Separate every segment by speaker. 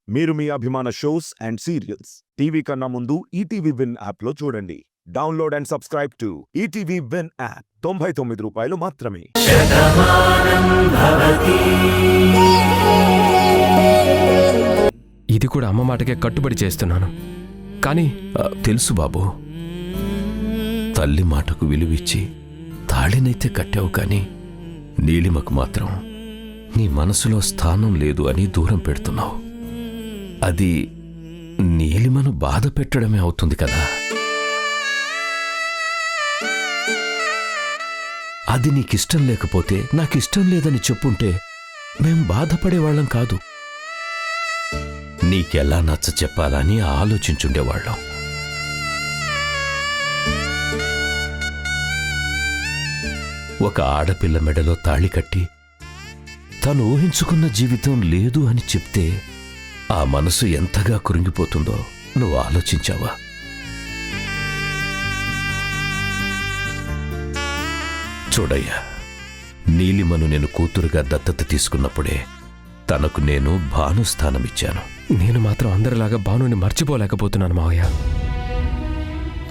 Speaker 1: మీరు మీ అభిమాన shows and serials TV కన్నా ముందు ఈటీవీ విన్ యాప్లో చూడండి. Download and subscribe to ETV win app. 99 రూపాయలు మాత్రమే.
Speaker 2: ఇది కూడా అమ్మ మాటకే కట్టుబడి చేస్తున్నాను. కానీ
Speaker 3: తెలుసు బాబు, తల్లి మాటకు విలువిచ్చి తాళినైతే కట్టావు, కానీ నీలిమకు మాత్రం నీ మనసులో స్థానం లేదు అని దూరం పెడుతున్నావు. అది నీలిమను బాధ పెట్టడమే అవుతుంది కదా. అది నీకిష్టం లేకపోతే నాకిష్టం లేదని చెప్పుంటే మేం బాధపడేవాళ్ళం కాదు. నీకెలా నచ్చ చెప్పాలని ఆలోచించుండేవాళ్ళం. ఒక ఆడపిల్ల మెడలో తాళి కట్టి తను ఊహించుకున్న జీవితం లేదు అని చెప్తే ఆ మనసు ఎంతగా కృంగిపోతుందో నువ్వు ఆలోచించావా? చూడయ్యా, నీలిమను నేను కూతురుగా దత్తత తీసుకున్నప్పుడే తనకు నేను భాను స్థానమిచ్చాను.
Speaker 2: నేను మాత్రం అందరిలాగా భానుని మర్చిపోలేకపోతున్నాను మావయ్య.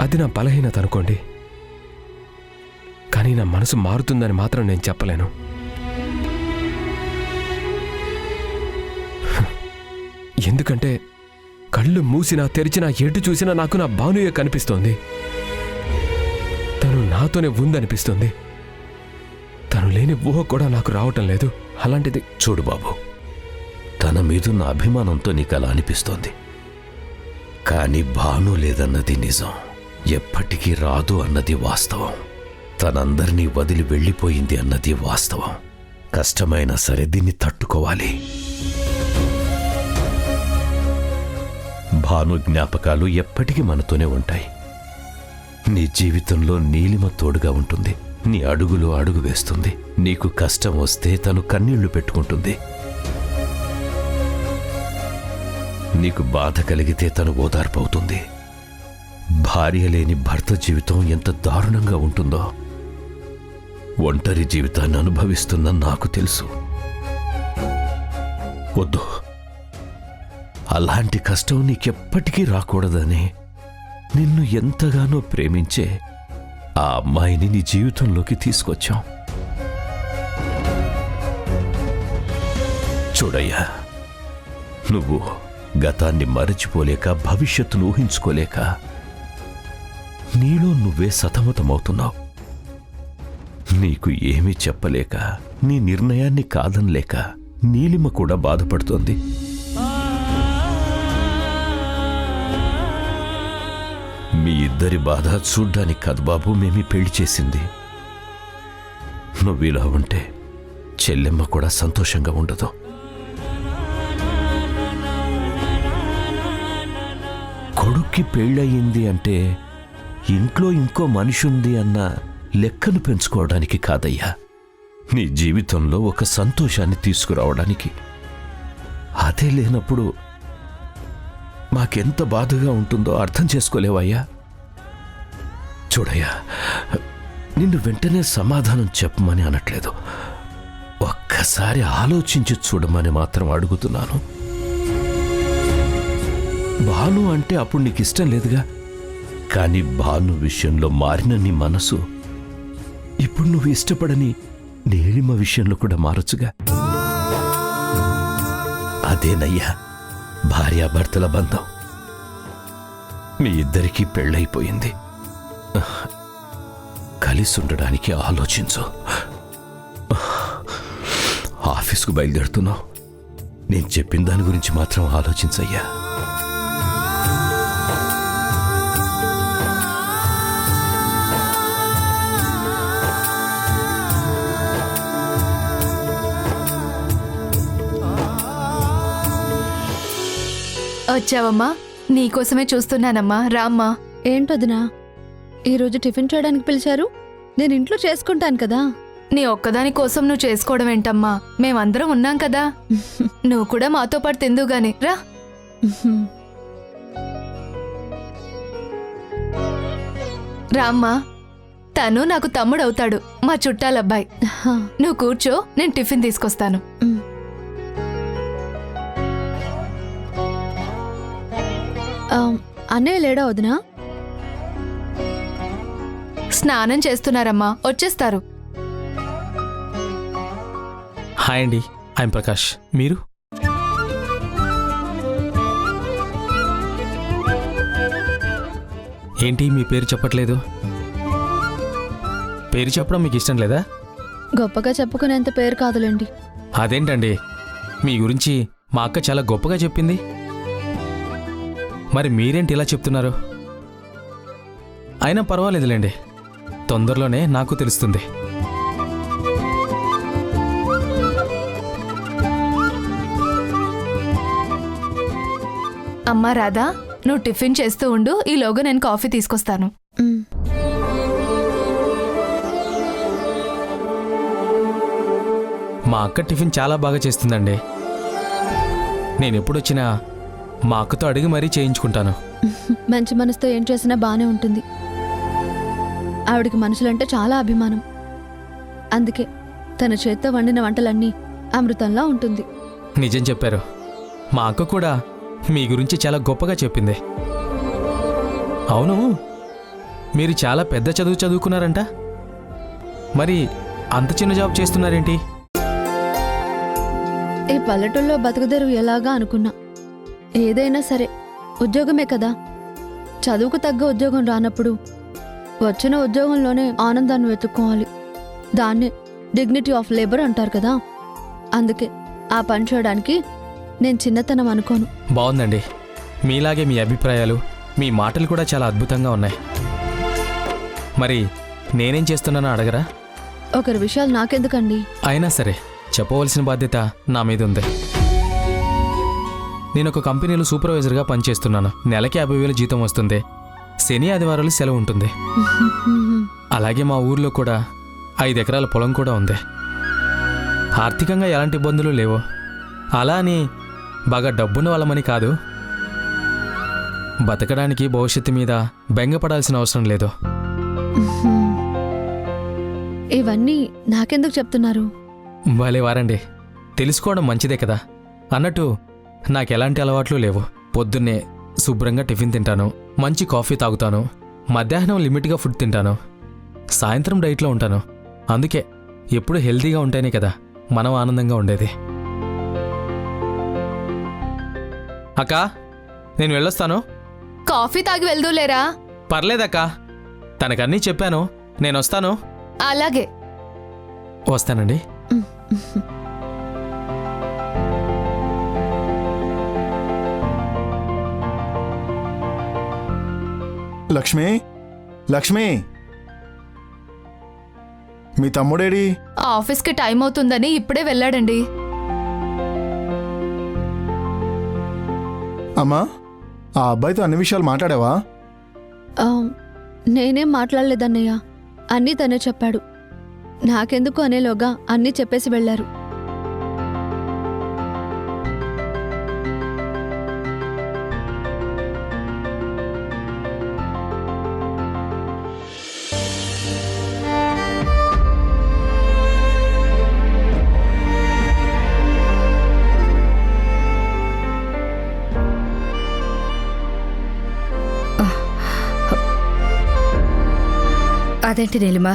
Speaker 2: అది నా బలహీనత అనుకోండి, కానీ నా మనసు మారుతుందని మాత్రం నేను చెప్పలేను. ఎందుకంటే కళ్ళు మూసినా తెరిచినా ఎటు చూసినా నాకు నా భానుయే కనిపిస్తోంది. తను నాతోనే ఉందనిపిస్తుంది. తను లేని ఊహ కూడా నాకు రావటం లేదు. అలాంటిది
Speaker 3: చూడు బాబు, తన మీదున్న అభిమానంతో నీకు అలా అనిపిస్తోంది. కాని భాను లేదన్నది నిజం, ఎప్పటికీ రాదు అన్నది వాస్తవం. తనందరినీ వదిలి వెళ్ళిపోయింది అన్నది వాస్తవం. కష్టమైనా సరే దీన్ని తట్టుకోవాలి. భాను జ్ఞాపకాలు ఎప్పటికీ మనతోనే ఉంటాయి. నీ జీవితంలో నీలిమ తోడుగా ఉంటుంది. నీ అడుగులో అడుగు వేస్తుంది. నీకు కష్టం వస్తే తను కన్నీళ్లు పెట్టుకుంటుంది. నీకు బాధ కలిగితే తను ఓదార్పవుతుంది. భార్య లేని భర్త జీవితం ఎంత దారుణంగా ఉంటుందో ఒంటరి జీవితాన్ని అనుభవిస్తున్న నాకు తెలుసు. వద్దు, అలాంటి కష్టం నీకెప్పటికీ రాకూడదని నిన్ను ఎంతగానో ప్రేమించే ఆ అమ్మాయిని నీ జీవితంలోకి తీసుకొచ్చాం. చూడయ్యా, నువ్వు గతాన్ని మరచిపోలేక భవిష్యత్తును ఊహించుకోలేక నీలో నువ్వే సతమతమవుతున్నావు. నీకు ఏమీ చెప్పలేక, నీ నిర్ణయాన్ని కాదనలేక నీలిమ కూడా బాధపడుతోంది. మీ ఇద్దరి బాధ చూడ్డానికి కాదు బాబు మేమీ పెళ్లి చేసింది. నువ్విలా ఉంటే చెల్లెమ్మ కూడా సంతోషంగా ఉండదు. కొడుక్కి పెళ్ళయింది అంటే ఇంట్లో ఇంకో మనిషి ఉంది అన్న లెక్కను పెంచుకోవడానికి కాదయ్యా, నీ జీవితంలో ఒక సంతోషాన్ని తీసుకురావడానికి. అదే లేనప్పుడు మాకెంత బాధగా ఉంటుందో అర్థం చేసుకోలేవయ్యా. చూడయ్యా, నిన్ను వెంటనే సమాధానం చెప్పమని అనట్లేదు, ఒక్కసారి ఆలోచించి చూడమని మాత్రం అడుగుతున్నాను. భాను అంటే అప్పుడు నీకు ఇష్టం లేదుగా, కానీ భాను విషయంలో మారిన నీ మనసు ఇప్పుడు నువ్వు ఇష్టపడని నీలిమ విషయంలో కూడా మారచ్చుగా. అదేనయ్యా భార్యాభర్తల బంధం. మీ ఇద్దరికీ పెళ్ళైపోయింది. కలిసి ఉండడానికి ఆలోచించు. ఆఫీస్కు బయలుదేరుతున్నావు, నేను చెప్పిన దాని గురించి మాత్రం ఆలోచించయ్యా.
Speaker 4: వచ్చావమ్మా, నీకోసమే చూస్తున్నానమ్మా, రామ్మా.
Speaker 5: ఏంటొదినా ఈరోజు టిఫిన్ చేయడానికి పిలిచారు? నేను ఇంట్లో చేసుకుంటాను కదా.
Speaker 4: నీ ఒక్కదాని కోసం నువ్వు చేసుకోవడం ఏంటమ్మా, మేమందరం ఉన్నాం కదా. నువ్వు కూడా మాతో పాటు తిందుగాని రా. రామ్మా, తను నాకు తమ్ముడవుతాడు, మా చుట్టాలబ్బాయి. నువ్వు కూర్చో, నేను టిఫిన్ తీసుకొస్తాను.
Speaker 5: అన్నయ్య లేడా వదినా?
Speaker 4: స్నానం చేస్తున్నారమ్మా, వచ్చేస్తారు.
Speaker 6: హాయ్ అండి, ఐఎమ్ ప్రకాష్. మీరు? ఏంటి మీ పేరు చెప్పట్లేదు? పేరు చెప్పడం మీకు ఇష్టం లేదా?
Speaker 5: గొప్పగా చెప్పుకునేంత పేరు కాదులేండి.
Speaker 6: అదేంటండి, మీ గురించి మా అక్క చాలా గొప్పగా చెప్పింది. మరి మీరేంటి ఇలా చెప్తున్నారు? అయినా పర్వాలేదులేండి, తొందరలోనే నాకు తెలుస్తుంది.
Speaker 4: అమ్మా రాధా, నువ్వు టిఫిన్ చేస్తూ ఉండు, ఈలోగా నేను కాఫీ తీసుకొస్తాను.
Speaker 5: మ్,
Speaker 6: మా అక్క టిఫిన్ చాలా బాగా చేస్తుందండి. నేను ఎప్పుడొచ్చినా మా అక్కతో అడిగి మరీ చేయించుకుంటాను.
Speaker 5: మంచి మనసుతో ఏం చేసినా బానే ఉంటుంది. ఆవిడికి మనుషులంటే చాలా అభిమానం. అందుకే తన చేత్తో వండిన వంటలన్నీ అమృతంలా ఉంటుంది.
Speaker 6: నిజం చెప్పారు. మా అక్క కూడా మీ గురించి చాలా గొప్పగా చెప్పింది. అవును, మీరు చాలా పెద్ద చదువు చదువుకున్నారంట. మరి అంత చిన్న జాబ్ చేస్తున్నారేంటి?
Speaker 5: ఈ పల్లెటూళ్ళలో బతుకుదెరువు ఎలాగా అనుకున్నా. ఏదైనా సరే ఉద్యోగమే కదా. చదువుకు తగ్గ ఉద్యోగం రానప్పుడు వచ్చిన ఉద్యోగంలోనే ఆనందాన్ని వెతుక్కోవాలి. దాన్నే డిగ్నిటీ ఆఫ్ లేబర్ అంటారు కదా. అందుకే ఆ పని చేయడానికి నేను చిన్నతనం అనుకోను.
Speaker 6: బాగుందండి. మీలాగే మీ అభిప్రాయాలు, మీ మాటలు కూడా చాలా అద్భుతంగా ఉన్నాయి. మరి నేనేం చేస్తున్నానో అడగరా?
Speaker 5: ఒకరి విషయాలు నాకెందుకండి?
Speaker 6: అయినా సరే చెప్పవలసిన బాధ్యత నా మీద ఉంది. నేను ఒక కంపెనీలో సూపర్వైజర్గా పనిచేస్తున్నాను. నెలకి 50,000 జీతం వస్తుంది. శని ఆదివారాలు సెలవు ఉంటుంది. అలాగే మా ఊర్లో కూడా 5 ఎకరాల పొలం కూడా ఉంది. ఆర్థికంగా ఎలాంటి ఇబ్బందులు లేవు. అలా అని బాగా డబ్బున్న వాళ్ళమని కాదు. బతకడానికి భవిష్యత్తు మీద బెంగపడాల్సిన అవసరం లేదు.
Speaker 5: ఇవన్నీ నాకెందుకు చెప్తున్నారు?
Speaker 6: భలే వారండి, తెలుసుకోవడం మంచిదే కదా. అన్నట్టు నాకెలాంటి అలవాట్లు లేవు. పొద్దున్నే శుభ్రంగా టిఫిన్ తింటాను, మంచి కాఫీ తాగుతాను, మధ్యాహ్నం లిమిట్గా ఫుడ్ తింటాను, సాయంత్రం డైట్లో ఉంటాను. అందుకే ఎప్పుడు హెల్తీగా ఉంటేనే కదా మనం ఆనందంగా ఉండేది. అక్క, నేను వెళ్ళొస్తాను.
Speaker 4: కాఫీ తాగి వెళ్దూలేరా?
Speaker 6: పర్లేదక్క, తనకన్నీ చెప్పాను. నేను వస్తాను.
Speaker 4: అలాగే.
Speaker 6: వస్తానండి.
Speaker 7: లక్ష్మి, లక్ష్మి, మీ తమ్ముడేడి?
Speaker 4: ఆఫీస్కి టైం అవుతుందని ఇప్పుడే వెళ్ళాడండి.
Speaker 7: అమ్మా, ఆ అబ్బాయితో అన్ని విషయాలు మాట్లాడావా?
Speaker 5: ఆ, నేనేం మాట్లాడలేదన్నయ్య. అన్నీ తనే చెప్పాడు. నాకెందుకు అనేలోగా అన్నీ చెప్పేసి వెళ్ళారు.
Speaker 8: అదేంటి నీలిమా,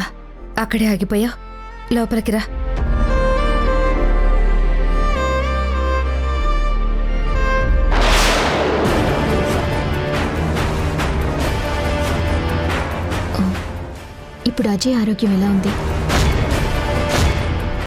Speaker 8: అక్కడే ఆగిపోయా? లోపలికి రా.
Speaker 5: ఇప్పుడు అజయ్ ఆరోగ్యం ఎలా ఉంది?